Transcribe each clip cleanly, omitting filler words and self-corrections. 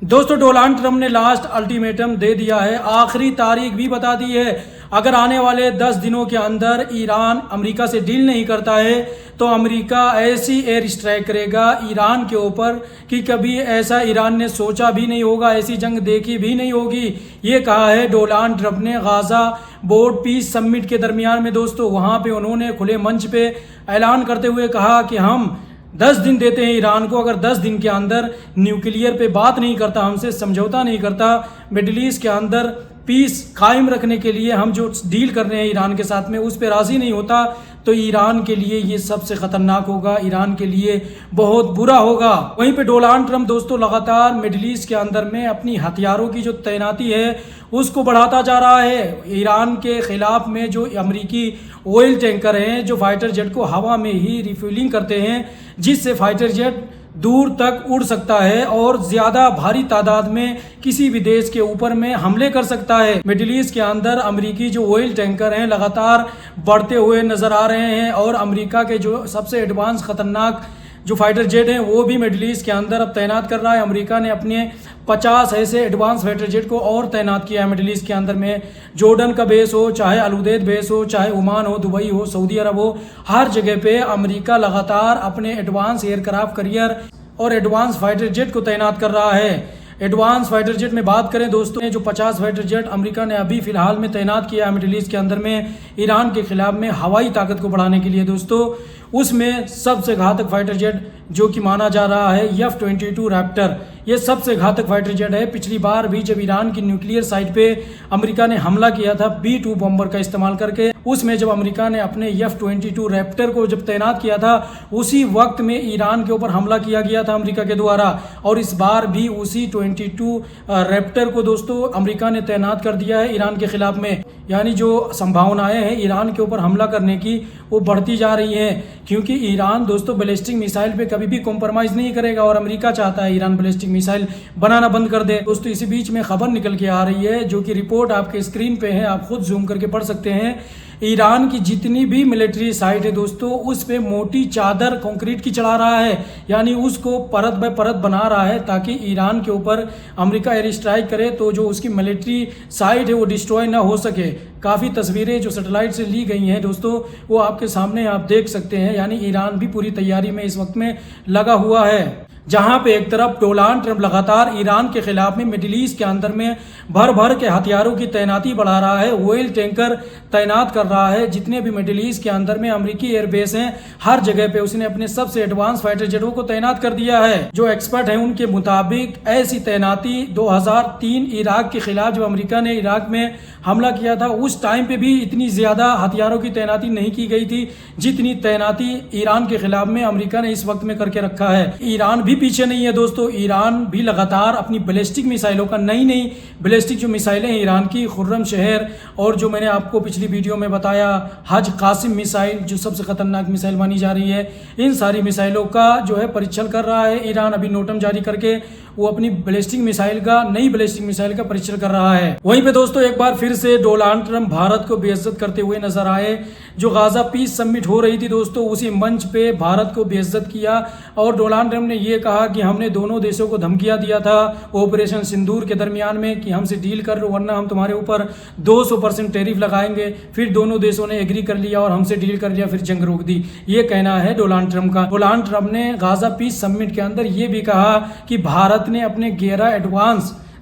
दोस्तों Donald Trump ने last ultimatum दे दिया है, आखिरी तारीख भी बता दी है। अगर आने वाले 10 दिनों के अंदर ईरान अमेरिका से डील नहीं करता है तो अमेरिका ऐसी एयर स्ट्राइक करेगा ईरान के ऊपर कि कभी ऐसा ईरान ने सोचा भी नहीं होगा, ऐसी जंग देखी भी नहीं होगी। ये कहा है डोनाल्ड ट्रंप ने गाजा बोर्ड पीस समिट के दरमियान में। दोस्तों वहाँ पे उन्होंने खुले मंच पे ऐलान करते हुए कहा कि हम 10 दिन देते हैं ईरान को, अगर 10 दिन के अंदर न्यूक्लियर पे बात नहीं करता, हमसे समझौता नहीं करता, मिडिल ईस्ट के अंदर पीस कायम रखने के लिए हम जो डील कर रहे हैं ईरान के साथ में उस पर राज़ी नहीं होता, तो ईरान के लिए ये सबसे ख़तरनाक होगा, ईरान के लिए बहुत बुरा होगा। वहीं पे डोनाल्ड ट्रंप दोस्तों लगातार मिडिल ईस्ट के अंदर में अपनी हथियारों की जो तैनाती है उसको बढ़ाता जा रहा है। ईरान के ख़िलाफ़ में जो अमेरिकी ऑयल टैंकर हैं जो फाइटर जेट को हवा में ही रिफ्यूलिंग करते हैं, जिससे फाइटर जेट दूर तक उड़ सकता है और ज़्यादा भारी तादाद में किसी भी देश के ऊपर में हमले कर सकता है। मिडिल ईस्ट के अंदर अमेरिकी जो ऑयल टैंकर हैं लगातार बढ़ते हुए नज़र आ रहे हैं और अमेरिका के जो सबसे एडवांस ख़तरनाक जो फाइटर जेट हैं वो भी मिडिल ईस्ट के अंदर अब तैनात कर रहा है। अमेरिका ने अपने 50 ऐसे एडवांस फाइटर जेट को और तैनात किया है मिडिल ईस्ट के अंदर में। जॉर्डन का बेस हो, चाहे अलउदैद बेस हो, चाहे ओमान हो, दुबई हो, सऊदी अरब हो, हर जगह पे अमेरिका लगातार अपने एडवांस एयरक्राफ्ट कैरियर और एडवांस फाइटर जेट को तैनात कर रहा है। एडवांस फाइटर जेट में बात करें दोस्तों, जो 50 फाइटर जेट अमेरिका ने अभी फिलहाल में तैनात किया है मिडिल ईस्ट के अंदर में ईरान के खिलाफ में हवाई ताकत को बढ़ाने के लिए दोस्तों, उसमें सबसे घातक फाइटर जेट जो कि माना जा रहा है F-22 रैप्टर, ये सबसे घातक फाइटर जेट है। पिछली बार भी जब ईरान की न्यूक्लियर साइट पे अमेरिका ने हमला किया था B-2 बॉम्बर का इस्तेमाल करके, उसमें जब अमेरिका ने अपने F-22 रैप्टर को जब तैनात किया था उसी वक्त में ईरान के ऊपर हमला किया गया था अमेरिका के द्वारा। और इस बार भी उसी 22 रैप्टर को दोस्तों अमेरिका ने तैनात कर दिया है ईरान के खिलाफ में। यानी जो संभावनाएं हैं ईरान के ऊपर हमला करने की वो बढ़ती जा रही हैं, क्योंकि ईरान दोस्तों बैलिस्टिक मिसाइल पे कभी भी कॉम्प्रोमाइज़ नहीं करेगा और अमेरिका चाहता है ईरान बैलिस्टिक मिसाइल बनाना बंद कर दे। दोस्तों इसी बीच में खबर निकल के आ रही है जो कि रिपोर्ट आपके स्क्रीन पे है, आप खुद जूम करके पढ़ सकते हैं। ईरान की जितनी भी मिलिट्री साइट है दोस्तों उस पे मोटी चादर कंक्रीट की चढ़ा रहा है, यानी उसको परत बाय परत बना रहा है ताकि ईरान के ऊपर अमेरिका एयर स्ट्राइक करे तो जो उसकी मिलिट्री साइट है वो डिस्ट्रॉय ना हो सके। काफ़ी तस्वीरें जो सैटेलाइट से ली गई हैं दोस्तों वो आपके सामने आप देख सकते हैं। यानी ईरान भी पूरी तैयारी में इस वक्त में लगा हुआ है, जहां पे एक तरफ डोनाल्ड ट्रंप लगातार ईरान के खिलाफ में मिडिल ईस्ट के अंदर में भर भर के हथियारों की तैनाती बढ़ा रहा है, ऑयल टैंकर तैनात कर रहा है। जितने भी मिडिल ईस्ट के अंदर में अमेरिकी एयरबेस हैं हर जगह पे उसने अपने सबसे एडवांस फाइटर जेटों को तैनात कर दिया है। जो एक्सपर्ट हैं उनके मुताबिक ऐसी तैनाती 2003 इराक के खिलाफ जब अमेरिका ने इराक में हमला किया था उस टाइम पे भी इतनी ज़्यादा हथियारों की तैनाती नहीं की गई थी जितनी तैनाती ईरान के खिलाफ में अमेरिका ने इस वक्त में करके रखा है। ईरान भी पीछे नहीं है दोस्तों, ईरान भी लगातार अपनी बैलिस्टिक मिसाइलों का नई बैलिस्टिक जो मिसाइलें हैं ईरान की, खुर्रम शहर और जो मैंने आपको पिछली वीडियो में बताया हज कासिम मिसाइल जो सबसे खतरनाक मिसाइल मानी जा रही है, इन सारी मिसाइलों का जो है परीक्षण कर रहा है ईरान। अभी नोटम जारी करके वो अपनी बैलिस्टिक मिसाइल का नई बैलिस्टिक मिसाइल का परीक्षण कर रहा है। वहीं पे दोस्तों एक बार फिर से डोनाल्ड ट्रंप भारत को बेइज्जत करते हुए नजर आए। जो गाजा पीस समिट हो रही थी दोस्तों उसी मंच पे भारत को बेइज्जत किया और डोनाल्ड ट्रंप ने ये कहा कि हमने दोनों देशों को धमकियां दिया था ऑपरेशन सिंदूर के दरमियान में कि हमसे डील कर लो वरना हम तुम्हारे ऊपर 200% टैरिफ लगाएंगे। फिर दोनों देशों ने एग्री कर लिया और हमसे डील कर लिया, फिर जंग रोक दी। ये कहना है डोनाल्ड ट्रंप का। डोनाल्ड ट्रंप ने गाजा पीस समिट के अंदर ये भी कहा कि भारत ने अपने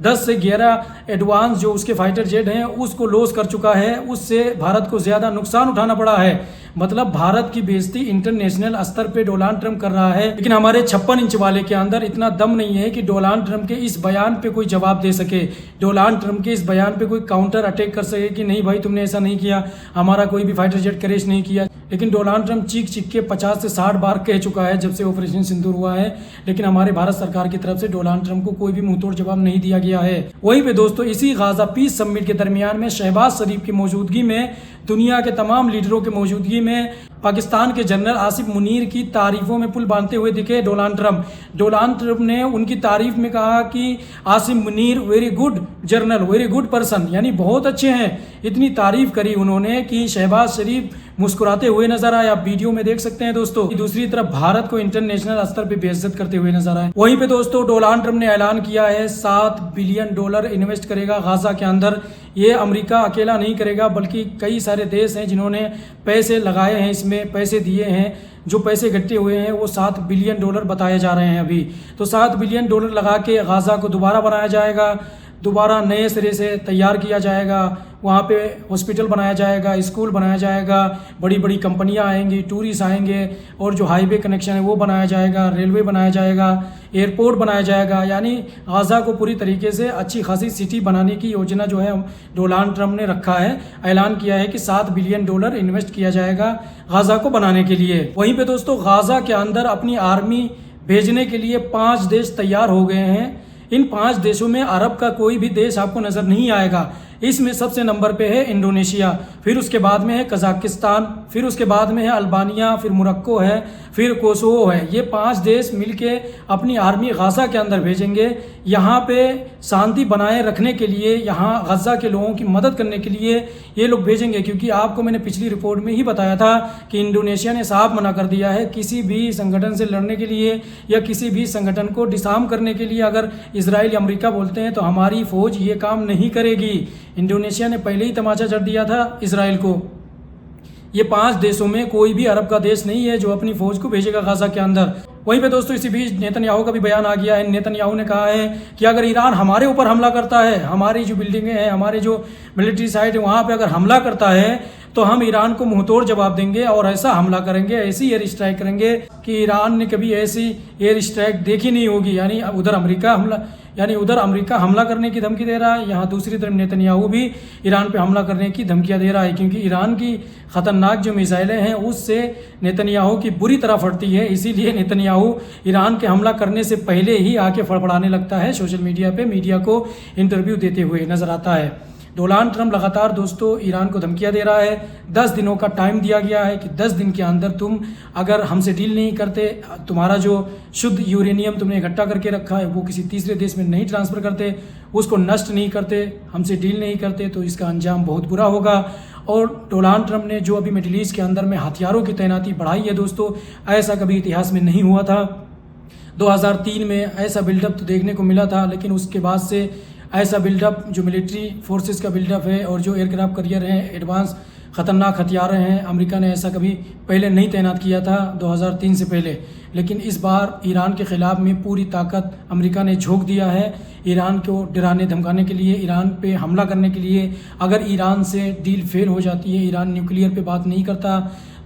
10 से 11 एडवांस जो उसके फाइटर जेट हैं उसको लॉस कर चुका है, उससे भारत को ज़्यादा नुकसान उठाना पड़ा है। मतलब भारत की बेइज्जती इंटरनेशनल स्तर पे डोनाल्ड ट्रंप कर रहा है, लेकिन हमारे 56 इंच वाले के अंदर इतना दम नहीं है कि डोनाल्ड ट्रंप के इस बयान पे कोई जवाब दे सके, डोनाल्ड ट्रंप के इस बयान पे कोई काउंटर अटैक कर सके कि नहीं भाई तुमने ऐसा नहीं किया, हमारा कोई भी फाइटर जेट क्रैश नहीं किया। लेकिन डोनाल्ड ट्रंप चीख के 50 से 60 बार कह चुका है जब से ऑपरेशन सिंदूर हुआ है, लेकिन हमारे भारत सरकार की तरफ से डोनाल्ड ट्रंप को कोई भी मुंहतोड़ जवाब नहीं दिया गया है। वहीं पे दोस्तों इसी गाजा पीस समिट के दरमियान में शहबाज शरीफ की मौजूदगी में, दुनिया के तमाम लीडरों की मौजूदगी में पाकिस्तान के जनरल आसिफ मुनीर की तारीफों में पुल बांधते हुए दिखे डोनाल्ड ट्रंप। डोनाल्ड ट्रंप ने उनकी तारीफ में कहा कि Asif Munir very good journal, very good person, यानी बहुत अच्छे हैं। इतनी तारीफ करी उन्होंने कि शहबाज शरीफ मुस्कुराते हुए नजर आए। आप वीडियो में देख सकते हैं दोस्तों। दूसरी तरफ भारत को इंटरनेशनल स्तर पे बेइज्जत करते हुए नजर आए। वहीं पे दोस्तों डोनाल्ड ट्रंप ने ऐलान किया है $7 बिलियन इन्वेस्ट करेगा गाजा के अंदर। ये अमेरिका अकेला नहीं करेगा बल्कि कई सारे देश हैं जिन्होंने पैसे लगाए हैं, इसमें पैसे दिए हैं। जो पैसे इकट्ठे हुए हैं वो $7 बिलियन बताए जा रहे हैं अभी। तो $7 बिलियन लगा के गाजा को दोबारा बनाया जाएगा, दोबारा नए सिरे से तैयार किया जाएगा। वहाँ पे हॉस्पिटल बनाया जाएगा, स्कूल बनाया जाएगा, बड़ी बड़ी कंपनियाँ आएंगी, टूरिस्ट आएंगे, और जो हाईवे कनेक्शन है वो बनाया जाएगा, रेलवे बनाया जाएगा, एयरपोर्ट बनाया जाएगा। यानी गाज़ा को पूरी तरीके से अच्छी खासी सिटी बनाने की योजना जो है डोनाल्ड ट्रंप ने रखा है। ऐलान किया है कि $7 बिलियन इन्वेस्ट किया जाएगा गाज़ा को बनाने के लिए। वहीं पर दोस्तों गाज़ा के अंदर अपनी आर्मी भेजने के लिए 5 देश तैयार हो गए हैं। इन 5 देशों में अरब का कोई भी देश आपको नज़र नहीं आएगा। इसमें सबसे नंबर पे है इंडोनेशिया, फिर उसके बाद में है कजाकिस्तान, फिर उसके बाद में है अल्बानिया, फिर मोरक्को है, फिर कोसोवो है। ये 5 देश मिलके अपनी आर्मी गाज़ा के अंदर भेजेंगे, यहाँ पे शांति बनाए रखने के लिए, यहाँ गाज़ा के लोगों की मदद करने के लिए ये लोग भेजेंगे। क्योंकि आपको मैंने पिछली रिपोर्ट में ही बताया था कि इंडोनेशिया ने साफ मना कर दिया है किसी भी संगठन से लड़ने के लिए या किसी भी संगठन को डिसआर्म करने के लिए। अगर इजराइल या अमेरिका बोलते हैं तो हमारी फ़ौज ये काम नहीं करेगी। इंडोनेशिया ने पहले ही तमाचा जड़ दिया था इजराइल को। ये 5 देशों में कोई भी अरब का देश नहीं है जो अपनी फौज को भेजेगा गाज़ा के अंदर। वहीं पे दोस्तों इसी बीच नेतन्याहू का भी बयान आ गया है। नेतन्याहू ने कहा है कि अगर ईरान हमारे ऊपर हमला करता है, हमारी जो बिल्डिंगें हैं, हमारे जो मिलिट्री साइट है वहाँ पे अगर हमला करता है तो हम ईरान को मुंहतोड़ जवाब देंगे और ऐसा हमला करेंगे, ऐसी एयर स्ट्राइक करेंगे कि ईरान ने कभी ऐसी एयर स्ट्राइक देखी नहीं होगी। यानी उधर अमेरिका हमला करने की धमकी दे रहा है, यहाँ दूसरी तरफ नेतन्याहू भी ईरान पे हमला करने की धमकियाँ दे रहा है। क्योंकि ईरान की ख़तरनाक जो मिसाइलें हैं उससे नेतन्याहू की बुरी तरह फटती है। इसीलिए नेतन्याहू ईरान के हमला करने से पहले ही आके फड़फड़ाने लगता है, सोशल मीडिया पे मीडिया को इंटरव्यू देते हुए नज़र आता है। डोनाल्ड ट्रंप लगातार दोस्तों ईरान को धमकियां दे रहा है। 10 दिनों का टाइम दिया गया है कि 10 दिन के अंदर तुम अगर हमसे डील नहीं करते, तुम्हारा जो शुद्ध यूरेनियम तुमने इकट्ठा करके रखा है वो किसी तीसरे देश में नहीं ट्रांसफ़र करते, उसको नष्ट नहीं करते, हमसे डील नहीं करते, तो इसका अंजाम बहुत बुरा होगा। और डोनाल्ड ट्रंप ने जो अभी मिडिल ईस्ट के अंदर में हथियारों की तैनाती बढ़ाई है दोस्तों, ऐसा कभी इतिहास में नहीं हुआ था। 2003 में ऐसा बिल्डअप तो देखने को मिला था, लेकिन उसके बाद से ऐसा बिल्डअप जो मिलिट्री फोर्सेस का बिल्डअप है और जो एयरक्राफ्ट करियर हैं, एडवांस ख़तरनाक हथियार हैं, अमेरिका ने ऐसा कभी पहले नहीं तैनात किया था 2003 से पहले। लेकिन इस बार ईरान के ख़िलाफ़ में पूरी ताकत अमेरिका ने झोंक दिया है ईरान को डराने धमकाने के लिए, ईरान पे हमला करने के लिए। अगर ईरान से डील फेल हो जाती है, ईरान न्यूक्लियर पे बात नहीं करता,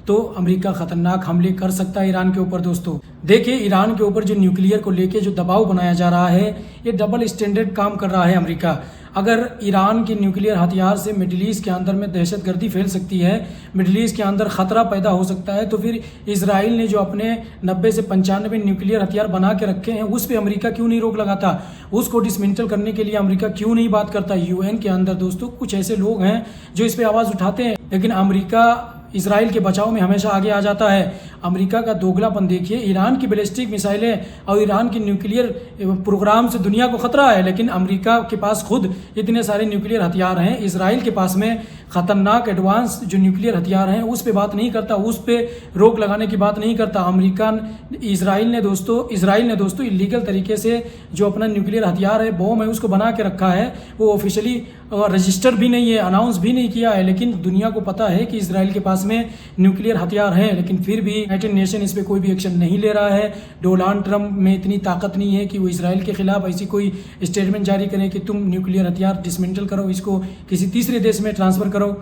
तो अमेरिका ख़तरनाक हमले कर सकता है ईरान के ऊपर। दोस्तों देखिए ईरान के ऊपर जो न्यूक्लियर को लेके जो दबाव बनाया जा रहा है, ये डबल स्टैंडर्ड काम कर रहा है अमेरिका। अगर ईरान के न्यूक्लियर हथियार से मिडिल ईस्ट के अंदर में दहशतगर्दी फैल सकती है, मिडिल ईस्ट के अंदर ख़तरा पैदा हो सकता है, तो फिर इजराइल ने जो अपने 90 से 95 न्यूक्लियर हथियार बना के रखे हैं उस पर अमेरिका क्यों नहीं रोक लगाता? उसको डिसमेंटल करने के लिए अमेरिका क्यों नहीं बात करता? यूएन के अंदर दोस्तों कुछ ऐसे लोग हैं जो इस पर आवाज़ उठाते हैं, लेकिन अमेरिका इजराइल के बचाव में हमेशा आगे आ जाता है। अमेरिका का दोगलापन देखिए, ईरान की बैलिस्टिक मिसाइलें और ईरान की न्यूक्लियर प्रोग्राम से दुनिया को खतरा है, लेकिन अमेरिका के पास खुद इतने सारे न्यूक्लियर हथियार हैं। इजराइल के पास में ख़तरनाक एडवांस जो न्यूक्लियर हथियार हैं उस पर बात नहीं करता, उस पर रोक लगाने की बात नहीं करता। इजराइल ने दोस्तों इलीगल तरीके से जो अपना न्यूक्लियर हथियार है, बम है, उसको बना के रखा है। वो ऑफिशियली रजिस्टर भी नहीं है, अनाउंस भी नहीं किया है, लेकिन दुनिया को पता है कि इजराइल के पास में न्यूक्लियर हथियार हैं। लेकिन फिर भी यूनाइटेड नेशन इस पर कोई भी एक्शन नहीं ले रहा है। डोनाल्ड ट्रंप में इतनी ताकत नहीं है कि वो इजराइल के खिलाफ ऐसी कोई स्टेटमेंट जारी करें कि तुम न्यूक्लियर हथियार डिसमेंटल करो, इसको किसी तीसरे देश में ट्रांसफ़र करो,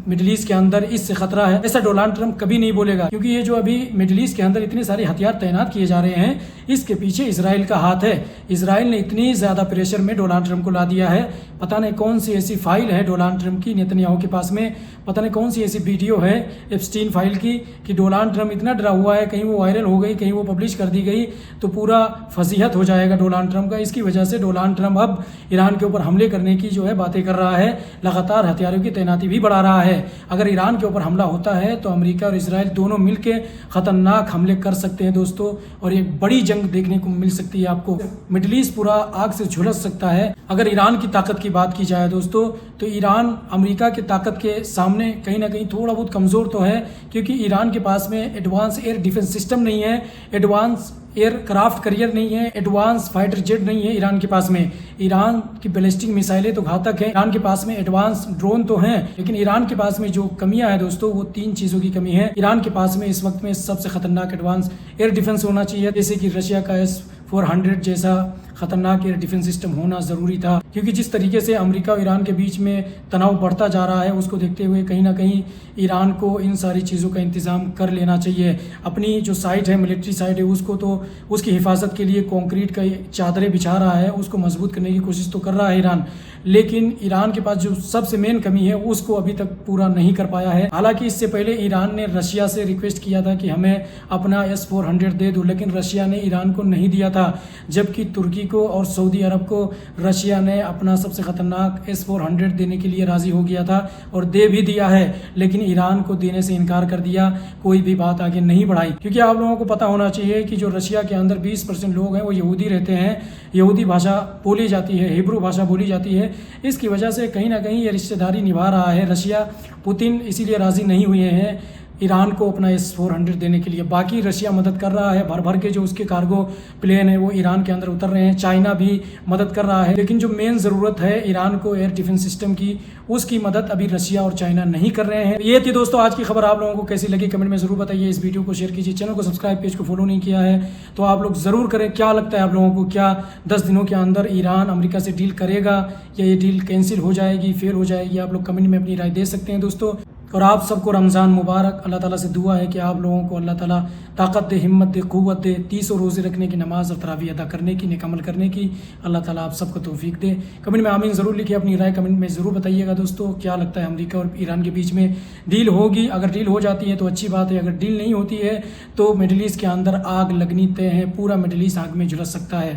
मिडिल ईस्ट के अंदर इससे खतरा है। ऐसा डोनाल्ड ट्रंप कभी नहीं बोलेगा, क्योंकि ये जो अभी मिडिल ईस्ट के अंदर इतने सारे हथियार तैनात किए जा रहे हैं, इसके पीछे इजराइल का हाथ है। इजराइल ने इतनी ज़्यादा प्रेशर में डोनाल्ड ट्रंप को ला दिया है। पता नहीं कौन सी ऐसी फाइल है डोनाल्ड ट्रंप की नेतन्याहू के पास में, पता नहीं कौन सी ऐसी वीडियो है एप्स्टीन फाइल की कि डोनाल्ड ट्रंप इतना डरा हुआ है, कहीं वो वायरल हो गई, कहीं वो पब्लिश कर दी गई तो पूरा फजीहत हो जाएगा डोनाल्ड ट्रंप का। इसकी वजह से डोनाल्ड ट्रंप अब ईरान के ऊपर हमले करने की जो है बातें कर रहा है, लगातार हथियारों की तैनाती भी बढ़ा रहा है। अगर ईरान के ऊपर हमला होता है तो अमेरिका और इजराइल दोनों मिलकर ख़तरनाक हमले कर सकते हैं दोस्तों, और एक बड़ी जंग देखने को मिल सकती है आपको। मिडल ईस्ट पूरा आग से झुलस सकता है। अगर ईरान की ताकत की बात की जाए दोस्तों, तो ईरान अमेरिका की ताकत के सामने कहीं ना कहीं थोड़ा बहुत कमज़ोर तो है, क्योंकि ईरान के पास में एडवांस एयर डिफेंस सिस्टम नहीं है, एडवांस एयरक्राफ्ट करियर नहीं है, एडवांस फाइटर जेट नहीं है ईरान के पास में। ईरान की बैलिस्टिक मिसाइलें तो घातक हैं, ईरान के पास में एडवांस ड्रोन तो हैं, लेकिन ईरान के पास में जो कमियां हैं दोस्तों, वो 3 चीज़ों की कमी है। ईरान के पास में इस वक्त में सबसे खतरनाक एडवांस एयर डिफेंस होना चाहिए, जैसे कि रशिया का S-400 जैसा खतरनाक एयर डिफेंस सिस्टम होना ज़रूरी था, क्योंकि जिस तरीके से अमेरिका और ईरान के बीच में तनाव बढ़ता जा रहा है, उसको देखते हुए कहीं ना कहीं ईरान को इन सारी चीज़ों का इंतज़ाम कर लेना चाहिए। अपनी जो साइट है, मिलिट्री साइट है, उसको तो उसकी हिफाजत के लिए कंक्रीट का चादरें बिछा रहा है, उसको मजबूत करने की कोशिश तो कर रहा है ईरान, लेकिन ईरान के पास जो सबसे मेन कमी है उसको अभी तक पूरा नहीं कर पाया है। हालांकि इससे पहले ईरान ने रशिया से रिक्वेस्ट किया था कि हमें अपना S-400 दे दो, लेकिन रशिया ने ईरान को नहीं दिया था, जबकि तुर्की को और सऊदी अरब को रशिया ने अपना सबसे ख़तरनाक S-400 देने के लिए राज़ी हो गया था और दे भी दिया है, लेकिन ईरान को देने से इनकार कर दिया, कोई भी बात आगे नहीं बढ़ाई। क्योंकि आप लोगों को पता होना चाहिए कि जो रशिया के अंदर 20% लोग हैं वो यहूदी रहते हैं, यहूदी भाषा बोली जाती है, हिब्रू भाषा बोली जाती है। इसकी वजह से कहीं ना कहीं ये रिश्तेदारी निभा रहा है रशिया। पुतिन इसीलिए राज़ी नहीं हुए हैं ईरान को अपना S-400 देने के लिए। बाकी रशिया मदद कर रहा है, भर भर के जो उसके कार्गो प्लेन है वो ईरान के अंदर उतर रहे हैं, चाइना भी मदद कर रहा है, लेकिन जो मेन ज़रूरत है ईरान को एयर डिफेंस सिस्टम की, उसकी मदद अभी रशिया और चाइना नहीं कर रहे हैं। ये थी दोस्तों आज की खबर। आप लोगों को कैसी लगी कमेंट में ज़रूर बताइए। इस वीडियो को शेयर कीजिए, चैनल को सब्सक्राइब, पेज को फॉलो नहीं किया है तो आप लोग ज़रूर करें। क्या लगता है आप लोगों को, क्या 10 दिनों के अंदर ईरान अमेरिका से डील करेगा या ये डील कैंसिल हो जाएगी, फेल हो जाएगी? आप लोग कमेंट में अपनी राय दे सकते हैं दोस्तों। और आप सबको रमज़ान मुबारक। अल्लाह ताला से दुआ है कि आप लोगों को अल्लाह ताला ताकत दे, हिम्मत दे, क़ुव्वत दे, 30 रोज़े रखने की, नमाज और तरावी अदा करने की, नेक अमल करने की। अल्लाह ताला आप सबको तौफीक दे। कमेंट में आमीन ज़रूर लिखिए, अपनी राय कमेंट में ज़रूर बताइएगा दोस्तों। क्या लगता है अमेरिका और ईरान के बीच में डील होगी? अगर डील हो जाती है तो अच्छी बात है, अगर डील नहीं होती है तो मिडल ईस्ट के अंदर आग लगनी तय है, पूरा मिडल ईस्ट आग में झुलस सकता है।